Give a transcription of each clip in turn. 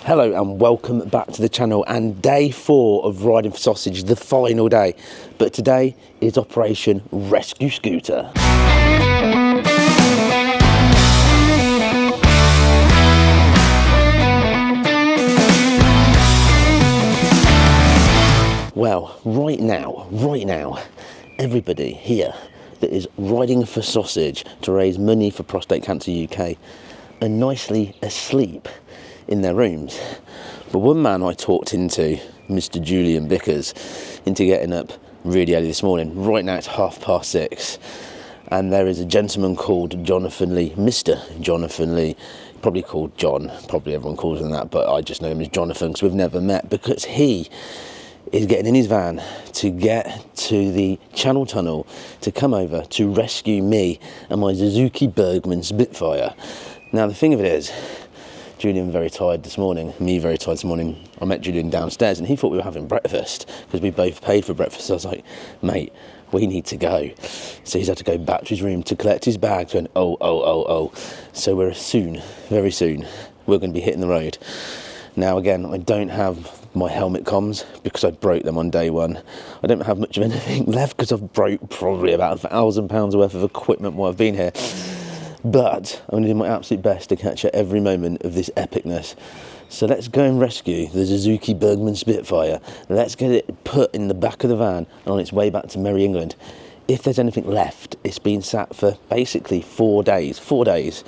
Hello and welcome back to the channel, and day 4 of riding for sausage, the final day. But today is Operation Rescue Scooter. Well, right now, everybody here that is riding for sausage to raise money for Prostate Cancer UK are nicely asleep in their rooms. But one man I talked into, Mr. Julian Bickers, into getting up really early this morning. Right now it's 6:30, and there is a gentleman called Jonathan Lee, Mr. Jonathan Lee, probably called John, probably everyone calls him that, but I just know him as Jonathan because we've never met, because he is getting in his van to get to the Channel Tunnel to come over to rescue me and my Suzuki Bergman Spitfire. Now the thing of it is, Julian very tired this morning, me very tired this morning. I met Julian downstairs and he thought we were having breakfast because we both paid for breakfast. So I was like, mate, we need to go. So he's had to go back to his room to collect his bags and oh. So we're soon, very soon, we're going to be hitting the road. Now again, I don't have my helmet comms because I broke them on day 1. I don't have much of anything left because I've broke probably about £1,000 worth of equipment while I've been here. But I'm going to do my absolute best to capture every moment of this epicness. So let's go and rescue the Suzuki Bergman Spitfire. Let's get it put in the back of the van and on its way back to Merry England. If there's anything left, it's been sat for basically 4 days. 4 days.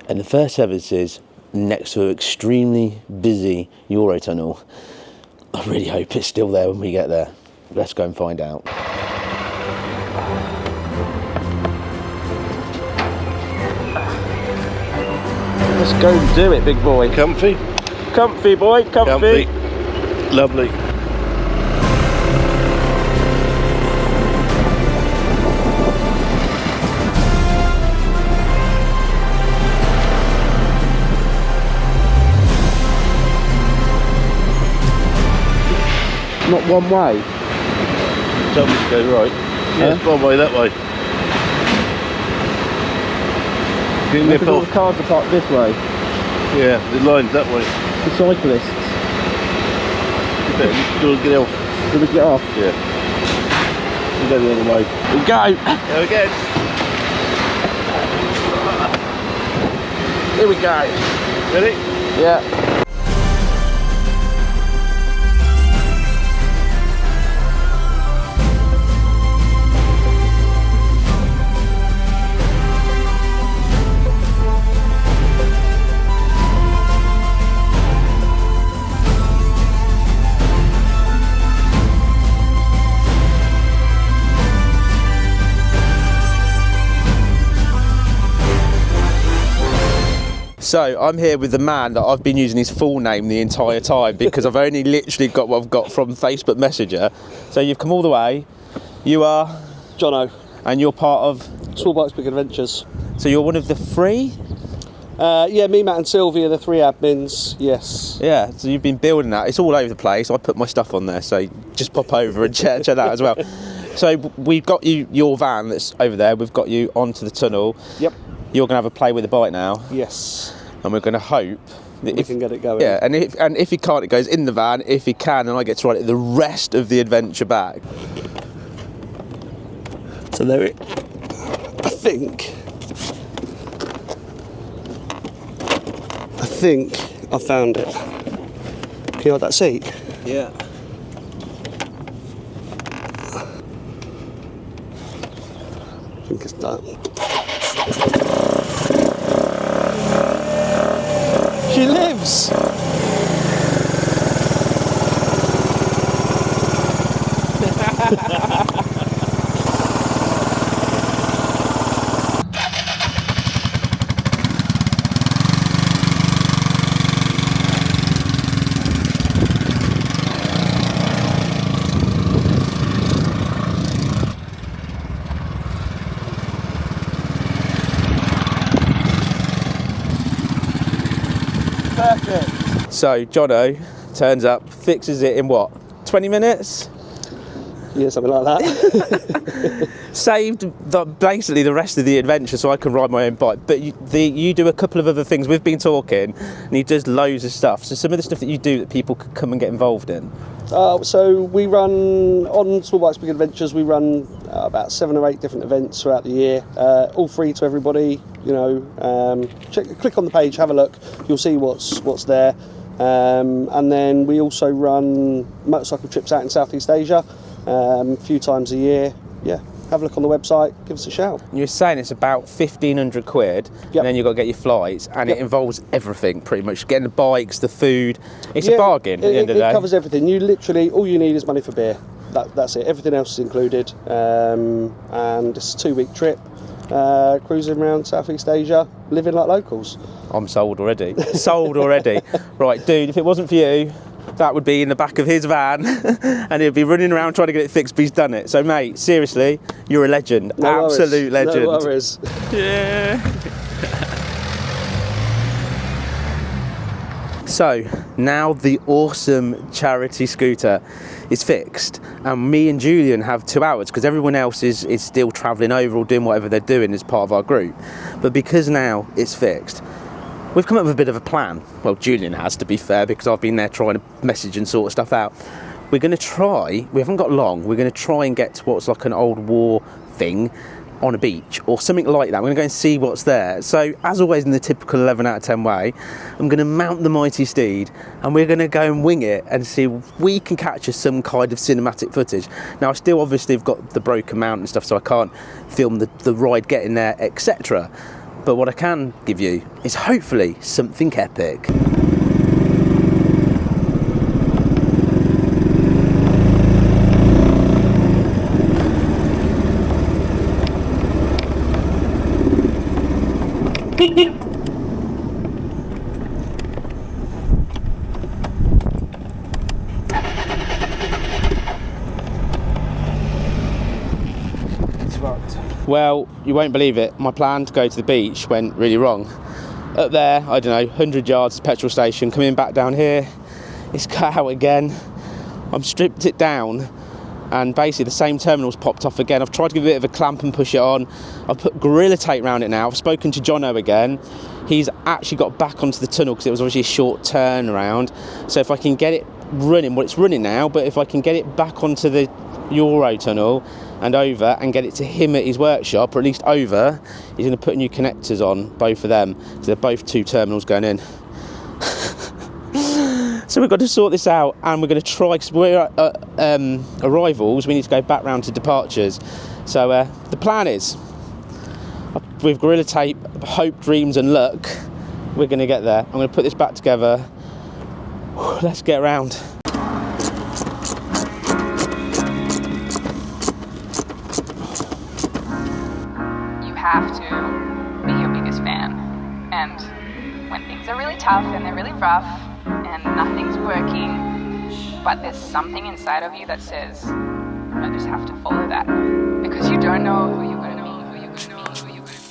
And the first service is next to an extremely busy Eurotunnel. I really hope it's still there when we get there. Let's go and find out. Let's go and do it, big boy. Comfy? Comfy, boy, comfy. Lovely. Not one way. Tell me to go right. Yes, one way, that way. Because all the cars are parked this way. Yeah, the line's that way. The cyclists. Do we get off? Do we get off? Yeah. We go the other way. We go! Go again. Here we go. Ready? Yeah. So I'm here with the man that I've been using his full name the entire time because I've only literally got what I've got from Facebook Messenger. So you've come all the way. You are? Jono. And you're part of? Small Bikes Big Adventures. So you're one of the 3? Yeah, me, Matt and Sylvia, the 3 admins, yes. Yeah, so you've been building that. It's all over the place. I put my stuff on there, so just pop over and check that out as well. So we've got your van that's over there. We've got you onto the tunnel. Yep. You're going to have a play with the bike now. Yes. And we're going to hope that we can get it going. Yeah, and if he can't, it goes in the van. If he can, then I get to ride it the rest of the adventure back. So there it. I think I found it. Can you hold that seat? Yeah. I think it's done. She lives! So Jono turns up, fixes it in what, 20 minutes? Yeah, something like that. Saved basically the rest of the adventure so I can ride my own bike. But you do a couple of other things. We've been talking, and he does loads of stuff. So some of the stuff that you do that people could come and get involved in. So we run, on Small Bikes Big Adventures, we run about 7 or 8 different events throughout the year, all free to everybody. You know, click on the page, have a look, you'll see what's there. And then we also run motorcycle trips out in Southeast Asia a few times a year. Yeah, have a look on the website, give us a shout. You were saying it's about 1,500 quid, Yep. and then you've got to get your flights, and Yep. it involves everything pretty much. Getting the bikes, the food. It's a bargain at the end of the day. It covers everything. You literally, all you need is money for beer. That's it. Everything else is included. And it's a 2-week trip, cruising around Southeast Asia, living like locals. I'm sold already. Sold already. Right, dude, if it wasn't for you, that would be in the back of his van and he'd be running around trying to get it fixed, but he's done it. So, mate, seriously, you're a legend. No Absolute worries. legend. No worries. Yeah. So, now the awesome charity scooter is fixed, and me and Julian have 2 hours because everyone else is still travelling over or doing whatever they're doing as part of our group. But because now it's fixed, we've come up with a bit of a plan. Well, Julian has, to be fair, because I've been there trying to message and sort stuff out. We're going to try, we haven't got long, we're going to try and get to what's like an old war thing on a beach or something like that. We're going to go and see what's there. So, as always in the typical 11 out of 10 way, I'm going to mount the mighty steed and we're going to go and wing it and see if we can capture some kind of cinematic footage. Now, I still obviously have got the broken mount and stuff, so I can't film the ride getting there, etc. But what I can give you is hopefully something epic. Well, you won't believe it. My plan to go to the beach went really wrong. Up there, I don't know, 100 yards petrol station. Coming back down here, it's cut out again. I've stripped it down, and basically the same terminal's popped off again. I've tried to give it a bit of a clamp and push it on. I've put Gorilla Tape around it now. I've spoken to Jono again. He's actually got back onto the tunnel because it was obviously a short turnaround. So if I can get it running, well, it's running now, but if I can get it back onto the Euro tunnel and over and get it to him at his workshop, or at least over, he's going to put new connectors on both of them, because they're both 2 terminals going in. So we've got to sort this out, and we're going to try, because we're at arrivals, we need to go back round to departures. So the plan is, with Gorilla Tape, hope, dreams and luck, we're going to get there. I'm going to put this back together. Let's get around. Have to be your biggest fan, and when things are really tough and they're really rough and nothing's working, but there's something inside of you that says, I just have to follow that, because you don't know who you're going to be, who you're going to be, who you're going to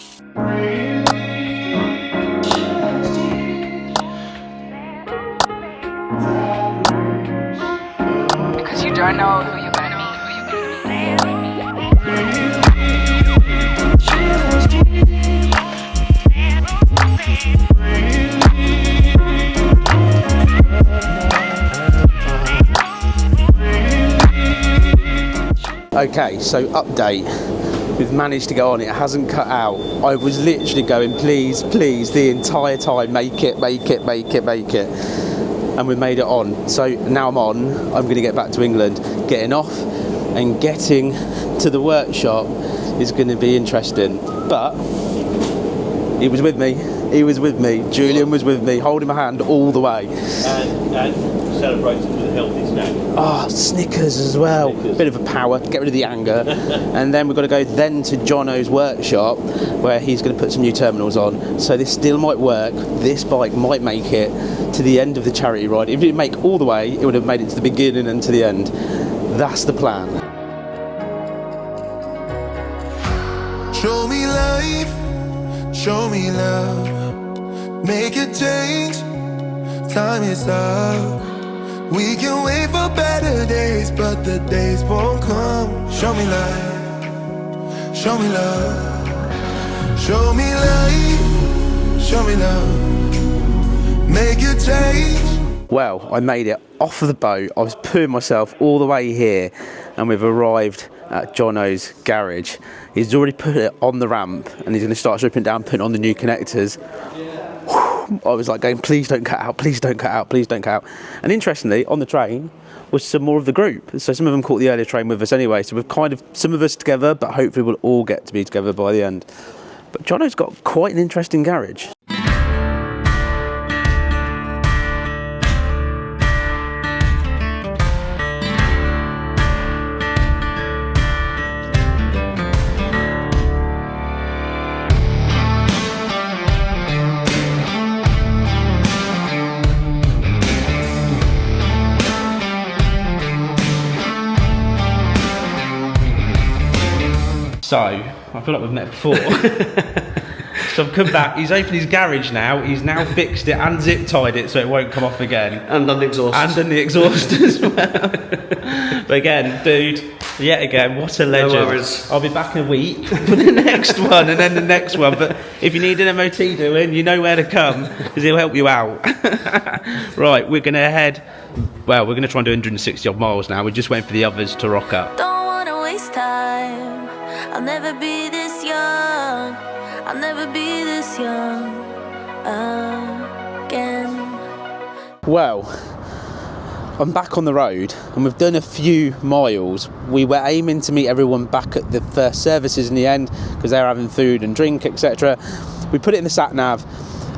be. Because you don't know who you're going to be, who you're going to be. Okay, so update. We've managed to go on, it hasn't cut out. I was literally going, please, please, the entire time, make it. And we made it on. So now I'm on, I'm going to get back to England. Getting off and getting to the workshop is going to be interesting. But he was with me. Julian was with me, holding my hand all the way. And celebrating with a healthy snack. Oh, Snickers as well. Snickers. Bit of a power, get rid of the anger. And then we've got to go then to Jono's workshop, where he's going to put some new terminals on. So this still might work. This bike might make it to the end of the charity ride. If it didn't make all the way, it would have made it to the beginning and to the end. That's the plan. Show me life, show me love, make a change, time is up, We can wait for better days, but the days won't come. Show me light, show me love. Show me light, show me love. Make a change. Well, I made it off of the boat. I was pooing myself all the way here, and we've arrived at Jono's garage. He's already put it on the ramp, and he's going to start stripping down, putting on the new connectors. I was like going, please don't cut out, please don't cut out, please don't cut out. And interestingly, on the train was some more of the group. So some of them caught the earlier train with us anyway. So we've kind of, some of us together, but hopefully we'll all get to be together by the end. But Jono's got quite an interesting garage. So, I feel like we've met before. So I've come back, he's opened his garage now, he's now fixed it and zip tied it so it won't come off again. And done the exhaust. And done the exhaust as well. But again, dude, yet again, what a legend. No worries. I'll be back in a week for the next one and then the next one. But if you need an MOT doing, you know where to come because he'll help you out. Right, we're going to head, well, we're going to try and do 160 odd miles now. We're just waiting for the others to rock up. Don't wanna waste time. I'll never be this young. I'll never be this young again. Well, I'm back on the road and we've done a few miles. We were aiming to meet everyone back at the first services in the end because they were having food and drink, etc. We put it in the sat nav,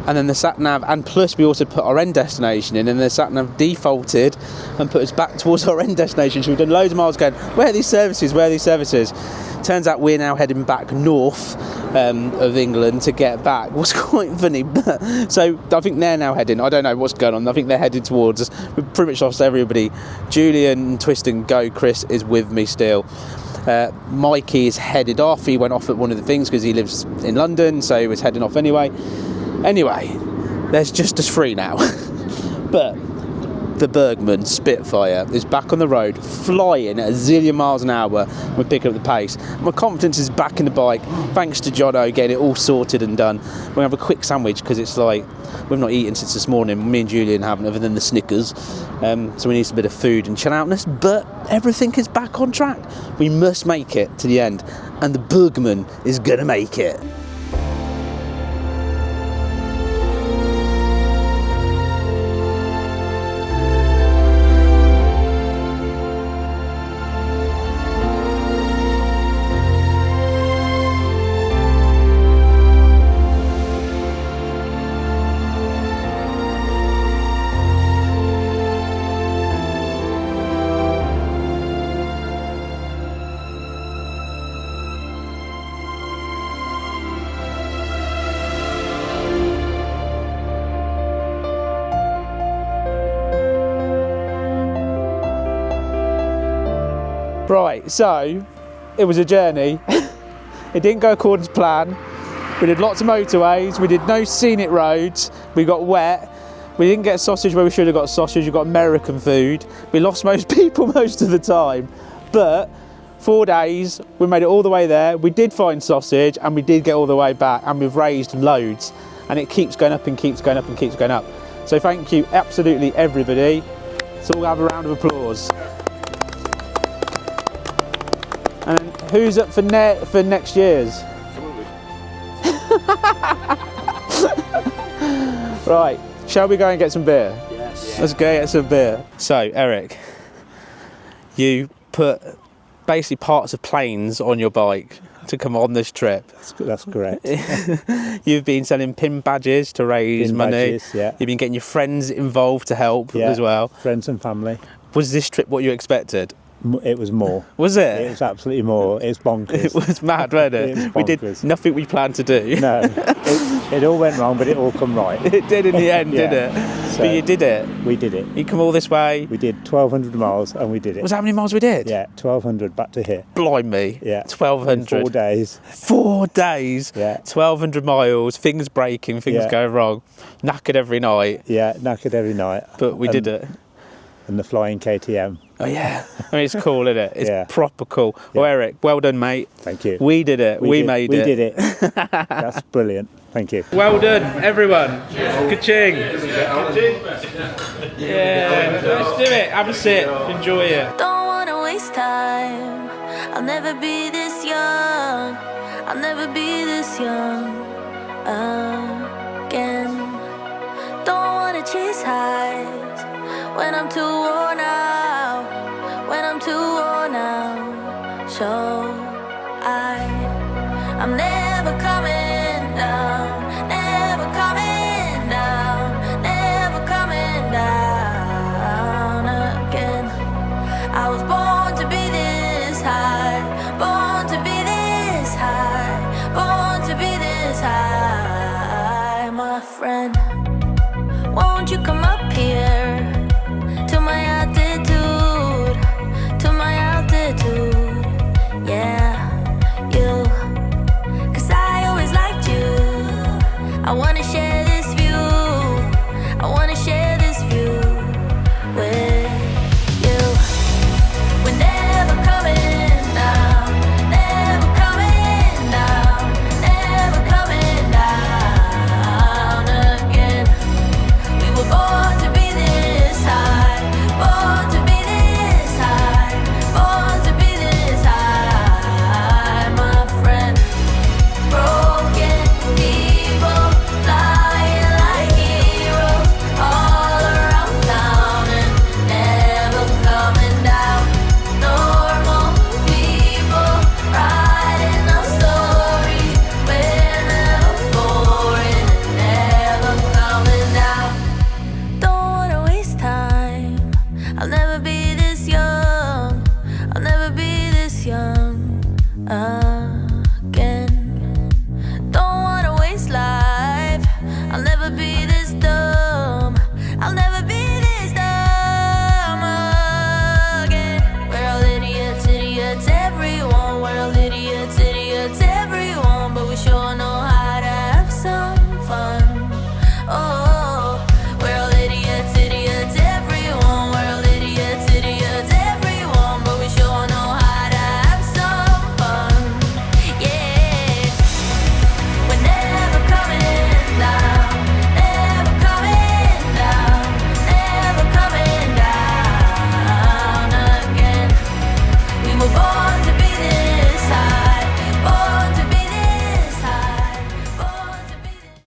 and then the sat nav, and plus we also put our end destination in, and the sat nav defaulted and put us back towards our end destination. So we've done loads of miles going, where are these services, where are these services? Turns out we're now heading back north of England to get back. What's quite funny. So I think they're now heading, I don't know what's going on, I think they're headed towards us. We've pretty much lost everybody. Julian, Twist and Go, Chris is with me still. Mikey is headed off. He went off at one of the things because he lives in London, so he was heading off anyway. Anyway, there's just us three now. But the Bergman Spitfire is back on the road, flying at a zillion miles an hour. We're picking up the pace. My confidence is back in the bike, thanks to Jono getting it all sorted and done. We're going to have a quick sandwich because it's like, we've not eaten since this morning. Me and Julian haven't, other than the Snickers. So we need a bit of food and chill outness, but everything is back on track. We must make it to the end, and the Bergman is going to make it. Right, so it was a journey. It didn't go according to plan. We did lots of motorways, we did no scenic roads, we got wet, we didn't get sausage where we should have got sausage, we got American food. We lost most people most of the time, but 4 days, we made it all the way there. We did find sausage and we did get all the way back, and we've raised loads, and it keeps going up and keeps going up and keeps going up. So thank you absolutely everybody. Let's all have a round of applause. And who's up for next year's? Right, shall we go and get some beer? Yes. Let's go get some beer. So, Eric, you put basically parts of planes on your bike to come on this trip. That's correct. You've been selling pin badges to raise money. Badges, yeah. You've been getting your friends involved to help as well. Friends and family. Was this trip what you expected? It was more. Was it? It was absolutely more. It's bonkers. It was mad, wasn't it? It was we did bonkers. nothing we planned to do. No, it all went wrong, but it all come right. It did in the end, Yeah. didn't it? So, but you did it. We did it. You come all this way. We did 1,200 miles and we did it. Was that how many miles we did? Yeah, 1,200 back to here. Blimey. Yeah. 1,200. In 4 days. 4 days. Yeah. 1,200 miles. Things breaking. Things Yeah. going wrong. Knackered every night. Yeah, knackered every night. But we did it. and the flying KTM. Oh yeah, I mean it's cool, isn't it? It's Yeah. proper cool. Yeah. Well, Eric, well done, mate. Thank you. We did it. We made it. We did it. That's brilliant. Thank you. Well done, everyone. Ka-ching. Yeah, let's do it. Have a sip. Enjoy it. Don't wanna waste time. I'll never be this young. I'll never be this young again. Don't wanna chase highs when I'm too worn out. When I'm too worn out. So